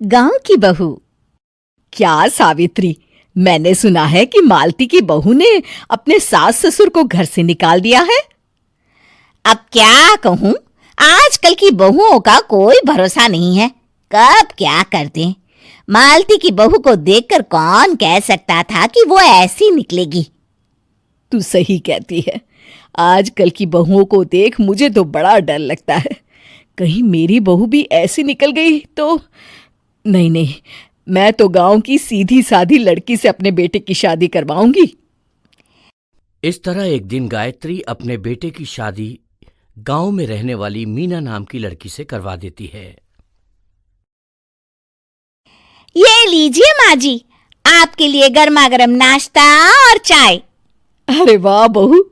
गांव की बहू। क्या सावित्री, मैंने सुना है कि मालती की बहू ने अपने सास ससुर को घर से निकाल दिया है। अब क्या कहूं, आजकल की बहुओं का कोई भरोसा नहीं है, कब क्या कर दें। मालती की बहू को देखकर कौन कह सकता था कि वो ऐसी निकलेगी। तू सही कहती है, आजकल की बहुओं को देख मुझे तो बड़ा डर लगता है। कहीं मेरी बहू भी ऐसी निकल गई तो। नहीं, मैं तो गांव की सीधी सादी लड़की से अपने बेटे की शादी करवाऊंगी। इस तरह एक दिन गायत्री अपने बेटे की शादी गांव में रहने वाली मीना नाम की लड़की से करवा देती है। ये लीजिए माँ जी, आपके लिए गर्मा गर्म नाश्ता और चाय। अरे वाह बहू,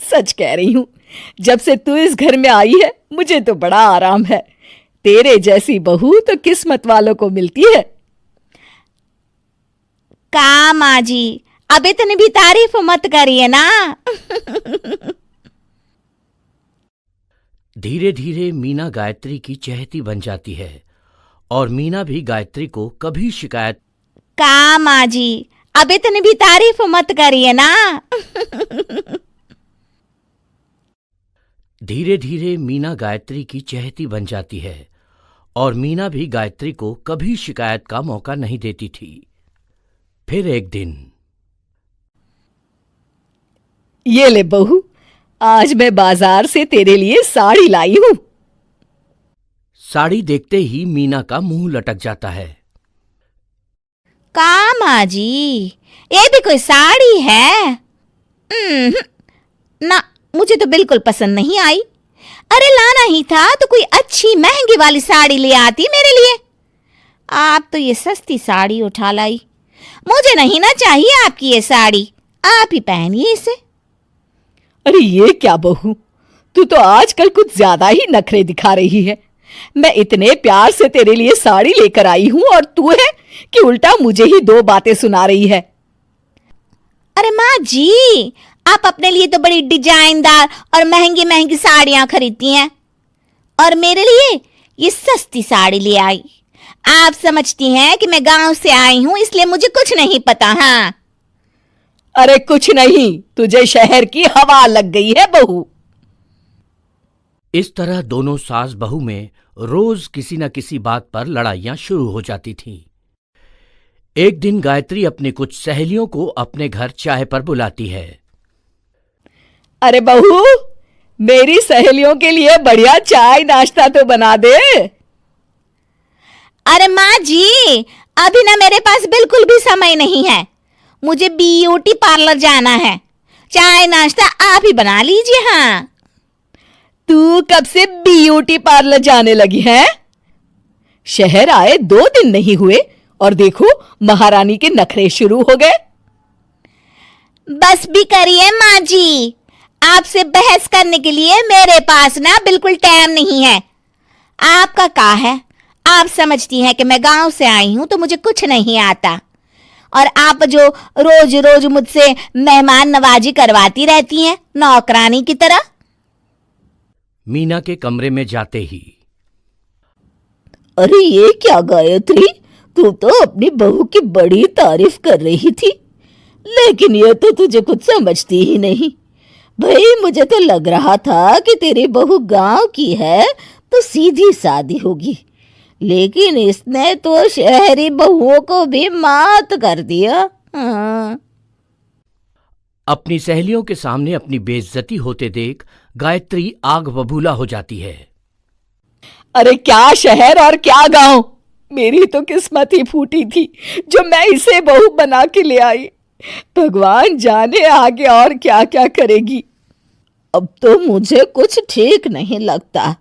सच कह रही हूं, जब से तू इस घर में आई है मुझे तो बड़ा आराम है। तेरे जैसी बहू तो किस्मत वालों को मिलती है। का माँ जी, अब इतनी भी तारीफ मत करिए ना। धीरे धीरे मीना गायत्री की चहेती बन जाती है और मीना भी गायत्री को कभी शिकायत। का माँ जी, अब इतनी भी तारीफ मत करिए ना। धीरे धीरे मीना गायत्री की चहेती बन जाती है और मीना भी गायत्री को कभी शिकायत का मौका नहीं देती थी। फिर एक दिन, ये ले बहू, आज मैं बाजार से तेरे लिए साड़ी लाई हूं। साड़ी देखते ही मीना का मुंह लटक जाता है। का माँ जी, ये भी कोई साड़ी है? ना, मुझे तो बिल्कुल पसंद नहीं आई। अरे लाना ही था तो कोई अच्छी महंगी वाली साड़ी ले आती मेरे लिए। आप तो ये सस्ती साड़ी उठा लाई। मुझे नहीं ना चाहिए आपकी ये साड़ी, आप ही पहनिए इसे। अरे ये क्या बहू, तू तो आजकल कुछ ज्यादा ही नखरे दिखा रही है। मैं इतने प्यार से तेरे लिए साड़ी लेकर आई हूं और तू है कि उल्टा मुझे ही दो बातें सुना रही है। अरे माँ जी, आप अपने लिए तो बड़ी डिजाइनदार और महंगी महंगी साड़ियां खरीदती हैं और मेरे लिए ये सस्ती साड़ी ले आई। आप समझती हैं कि मैं गांव से आई हूं इसलिए मुझे कुछ नहीं पता। हाँ, अरे कुछ नहीं, तुझे शहर की हवा लग गई है बहू। इस तरह दोनों सास बहू में रोज किसी न किसी बात पर लड़ाइयां शुरू हो जाती थीं। एक दिन गायत्री अपनी कुछ सहेलियों को अपने घर चाय पर बुलाती है। अरे बहू, मेरी सहेलियों के लिए बढ़िया चाय नाश्ता तो बना दे। अरे माँ जी, अभी ना मेरे पास बिल्कुल भी समय नहीं है। मुझे ब्यूटी पार्लर जाना है। चाय नाश्ता आप ही बना लीजिए। हाँ, तू कब से ब्यूटी पार्लर जाने लगी है? शहर आए 2 दिन नहीं हुए और देखो महारानी के नखरे शुरू हो गए। बस भी करिए माँ जी, आपसे बहस करने के लिए मेरे पास ना बिल्कुल टाइम नहीं है। आपका क्या है, आप समझती हैं कि मैं गांव से आई हूं तो मुझे कुछ नहीं आता और आप जो रोज रोज मुझसे मेहमान नवाजी करवाती रहती हैं नौकरानी की तरह। मीना के कमरे में जाते ही, अरे ये क्या गायत्री, तू तो अपनी बहू की बड़ी तारीफ कर रही थी, लेकिन ये तो तुझे कुछ समझती ही नहीं। भाई मुझे तो लग रहा था कि तेरी बहू गांव की है तो सीधी सादी होगी, लेकिन इसने तो शहरी बहुओं को भी मात कर दिया। हाँ। अपनी सहेलियों के सामने अपनी बेइज्जती होते देख गायत्री आग बबूला हो जाती है। अरे क्या शहर और क्या गांव, मेरी तो किस्मत ही फूटी थी जो मैं इसे बहू बना के ले आई। भगवान जाने आगे और क्या क्या करेगी। अब तो मुझे कुछ ठीक नहीं लगता।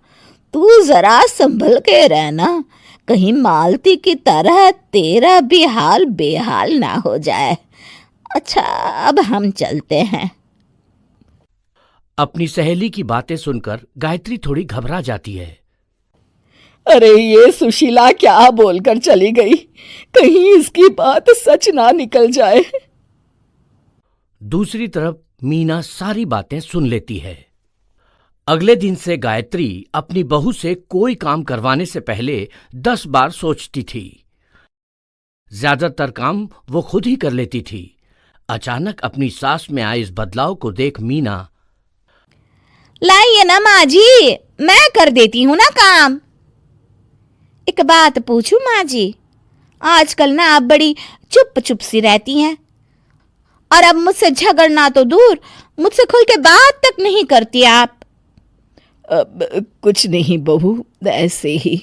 तू जरा संभल के रहना, कहीं मालती की तरह तेरा भी हाल बेहाल ना हो जाए। अच्छा, अब हम चलते हैं। अपनी सहेली की बातें सुनकर गायत्री थोड़ी घबरा जाती है। अरे ये सुशीला क्या बोलकर चली गई, कहीं इसकी बात सच ना निकल जाए। दूसरी तरफ मीना सारी बातें सुन लेती है। अगले दिन से गायत्री अपनी बहू से कोई काम करवाने से पहले 10 बार सोचती थी। ज्यादातर काम वो खुद ही कर लेती थी। अचानक अपनी सास में आए इस बदलाव को देख मीना, लाइए ना माँ जी, मैं कर देती हूँ ना काम। एक बात पूछूं माँ जी, आजकल ना आप बड़ी चुप चुप सी रहती हैं और अब मुझसे झगड़ना तो दूर, मुझसे खुल के बात तक नहीं करती आप। कुछ नहीं बहू, ऐसे ही।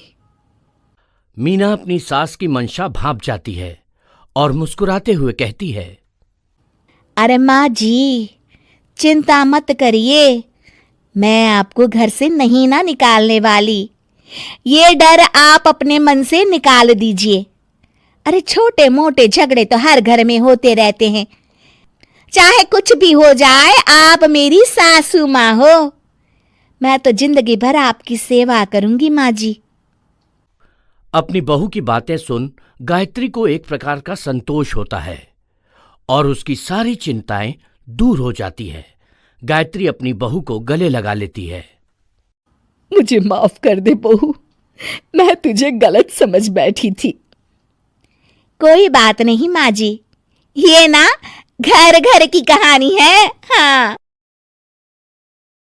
मीना अपनी सास की मंशा भांप जाती है और मुस्कुराते हुए कहती है, अरे माँ जी, चिंता मत करिए, मैं आपको घर से नहीं ना निकालने वाली। ये डर आप अपने मन से निकाल दीजिए। अरे छोटे मोटे झगड़े तो हर घर में होते रहते हैं, चाहे कुछ भी हो जाए, आप मेरी सासू माँ हो। मैं तो जिंदगी भर आपकी सेवा करूंगी माँ जी। अपनी बहू की बातें सुन गायत्री को एक प्रकार का संतोष होता है और उसकी सारी चिंताएं दूर हो जाती है। गायत्री अपनी बहू को गले लगा लेती है। मुझे माफ कर दे बहू, मैं तुझे गलत समझ बैठी थी। कोई बात नहीं माँ जी, ये ना घर घर की कहानी है। हाँ।